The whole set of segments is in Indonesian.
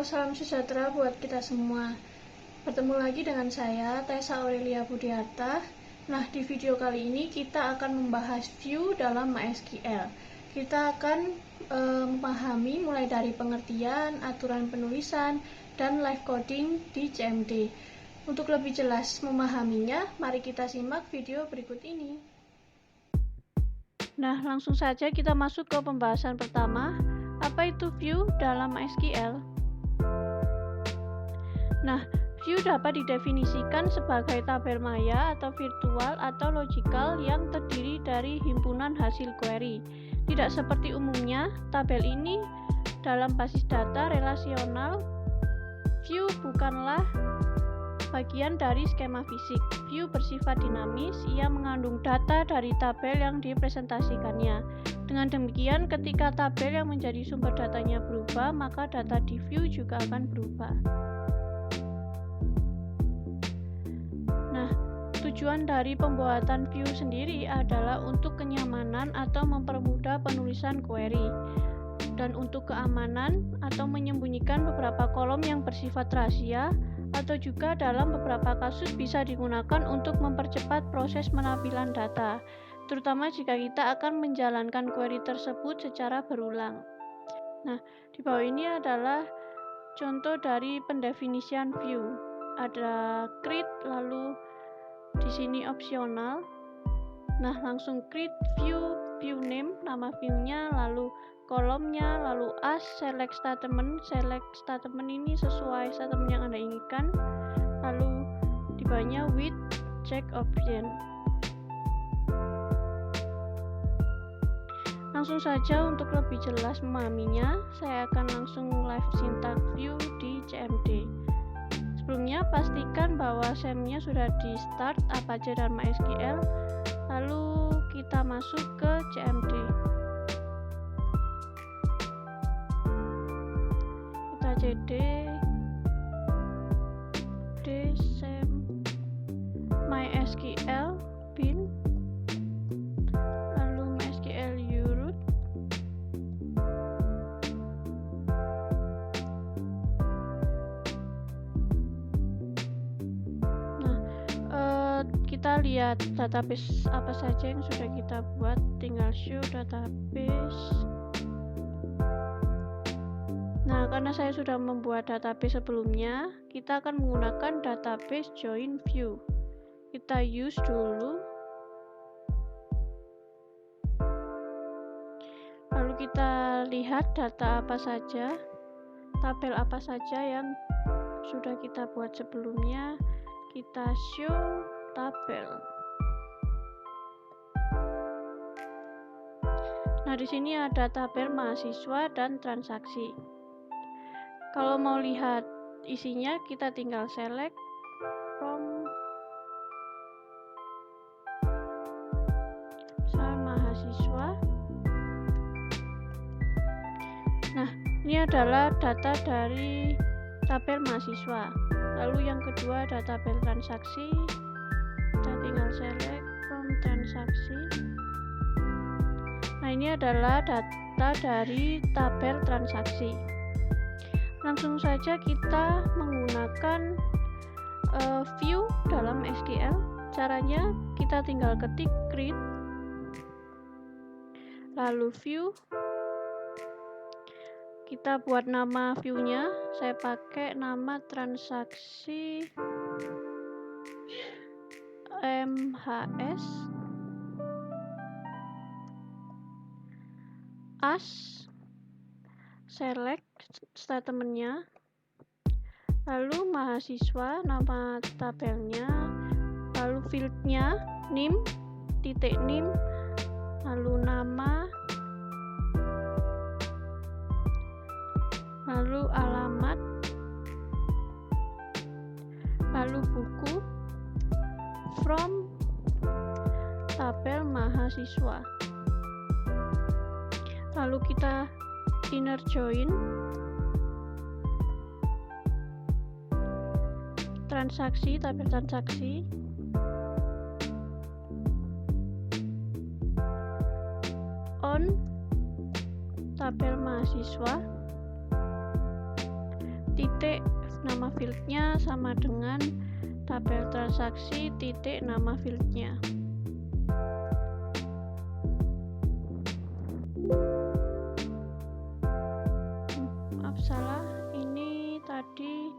salam sejahtera buat kita semua. Bertemu lagi dengan saya, Tessa Aurelia Budiarta. Nah, di video kali ini kita akan membahas view dalam MySQL. Kita akan memahami mulai dari pengertian, aturan penulisan, dan live coding di CMD. Untuk lebih jelas memahaminya, mari kita simak video berikut ini. Nah, langsung saja kita masuk ke pembahasan pertama. Apa itu view dalam MySQL? Nah, view dapat didefinisikan sebagai tabel maya atau virtual atau logical yang terdiri dari himpunan hasil query. Tidak seperti umumnya, tabel ini dalam basis data relasional. View bukanlah bagian dari skema fisik. View bersifat dinamis, ia mengandung data dari tabel yang dipresentasikannya. Dengan demikian, ketika tabel yang menjadi sumber datanya berubah, maka data di view juga akan berubah. Nah, tujuan dari pembuatan view sendiri adalah untuk kenyamanan atau mempermudah penulisan query, dan untuk keamanan atau menyembunyikan beberapa kolom yang bersifat rahasia, atau juga dalam beberapa kasus bisa digunakan untuk mempercepat proses penampilan data, terutama jika kita akan menjalankan query tersebut secara berulang. Nah, di bawah ini adalah contoh dari pendefinisian view. Ada create, lalu di sini opsional. Nah, langsung create view, view name, nama view-nya, lalu kolomnya, lalu as, select statement. Select statement ini sesuai statement yang Anda inginkan. Lalu di bawahnya with check option. Langsung saja untuk lebih jelas memahaminya, saya akan langsung live syntax view di CMD. Sebelumnya pastikan bahwa SEM-nya sudah di start Apache dan MySQL. Lalu kita masuk ke CMD. Kita cd dsem MySQL bin, lalu MySQL uroot. Kita lihat database apa saja yang sudah kita buat, tinggal show database. Nah, karena saya sudah membuat database sebelumnya, kita akan menggunakan database join view. Kita use dulu, lalu kita lihat data apa saja, tabel apa saja yang sudah kita buat sebelumnya. Kita show tabel. Nah, di sini ada tabel mahasiswa dan transaksi. Kalau mau lihat isinya, kita tinggal select from mahasiswa. Nah, ini adalah data dari tabel mahasiswa. Lalu yang kedua ada tabel transaksi. Kita tinggal select from transaksi. Nah, ini adalah data dari tabel transaksi. Langsung saja kita menggunakan view dalam SQL. Caranya kita tinggal ketik create, lalu view. Kita buat nama view-nya. Saya pakai nama transaksi MHS. As, select statementnya, lalu mahasiswa, nama tabelnya, lalu fieldnya, name, titik name, lalu nama, lalu alamat, lalu buku, from tabel mahasiswa. Lalu kita inner join transaksi, tabel transaksi, on tabel mahasiswa, titik nama fieldnya sama dengan tabel transaksi titik nama fieldnya. Maaf salah, ini tadi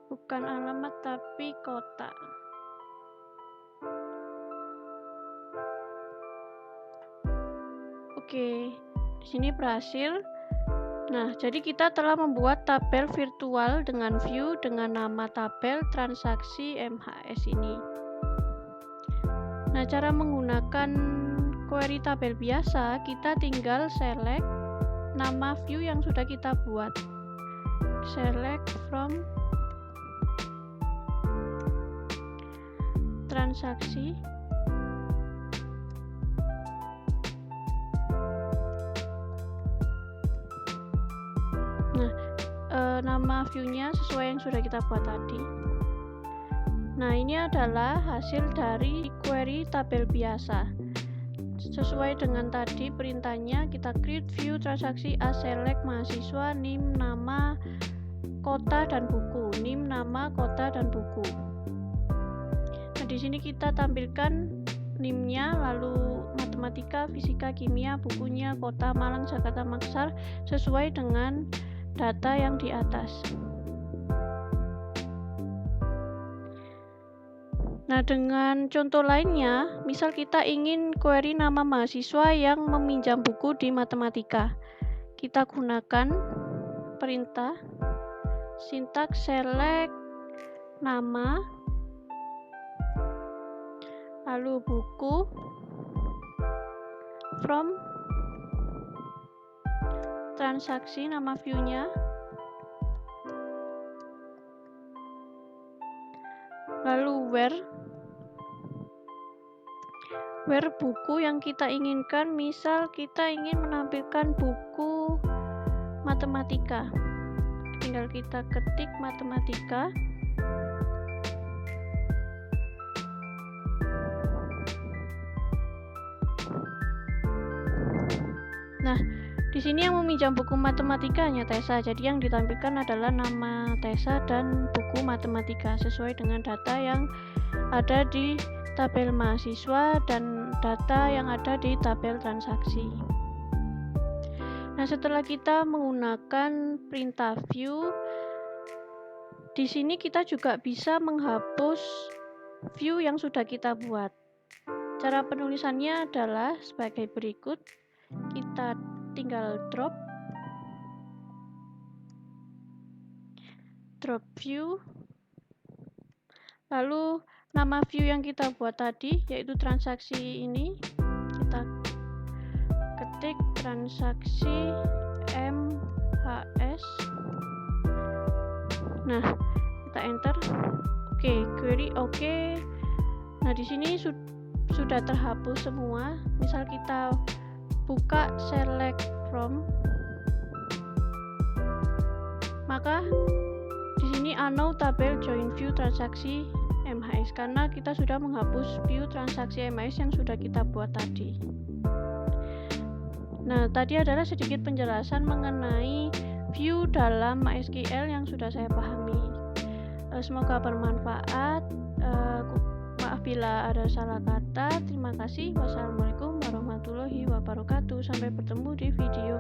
bukan alamat tapi kota. Oke, di sini berhasil. Nah, jadi kita telah membuat tabel virtual dengan view dengan nama tabel transaksi MHS ini. Nah, cara menggunakan query tabel biasa, kita tinggal select nama view yang sudah kita buat. Select from transaksi. Nah, nama view-nya sesuai yang sudah kita buat tadi. Nah, ini adalah hasil dari query tabel biasa. Sesuai dengan tadi perintahnya, kita create view transaksi A, select mahasiswa, NIM, nama, kota, dan buku. NIM, nama, kota, dan buku. Nah, di sini kita tampilkan NIM-nya, lalu matematika, fisika, kimia, bukunya, kota, Malang, Jakarta, Makassar, sesuai dengan data yang di atas. Nah, dengan contoh lainnya, misal kita ingin query nama mahasiswa yang meminjam buku di matematika. Kita gunakan perintah sintaks select nama, lalu buku, from transaksi nama view-nya, lalu where buku yang kita inginkan. Misal kita ingin menampilkan buku matematika, tinggal kita ketik matematika. Nah, di sini yang meminjam buku matematika hanya Tessa, jadi yang ditampilkan adalah nama Tessa dan buku matematika sesuai dengan data yang ada di tabel mahasiswa dan data yang ada di tabel transaksi. Nah, setelah kita menggunakan perintah view, di sini kita juga bisa menghapus view yang sudah kita buat. Cara penulisannya adalah sebagai berikut. Kita tinggal drop view, lalu nama view yang kita buat tadi yaitu transaksi ini, kita ketik transaksi MHS. Nah, kita enter. Oke, query oke. Nah, di sini sudah terhapus semua. Misal kita buka select from, maka di sini unknown tabel join view transaksi MHS karena kita sudah menghapus view transaksi MHS yang sudah kita buat tadi. Nah, tadi adalah sedikit penjelasan mengenai view dalam MySQL yang sudah saya pahami. Semoga bermanfaat. Maaf bila ada salah kata. Terima kasih. Wassalamualaikum warahmatullahi wabarakatuh. Sampai bertemu di video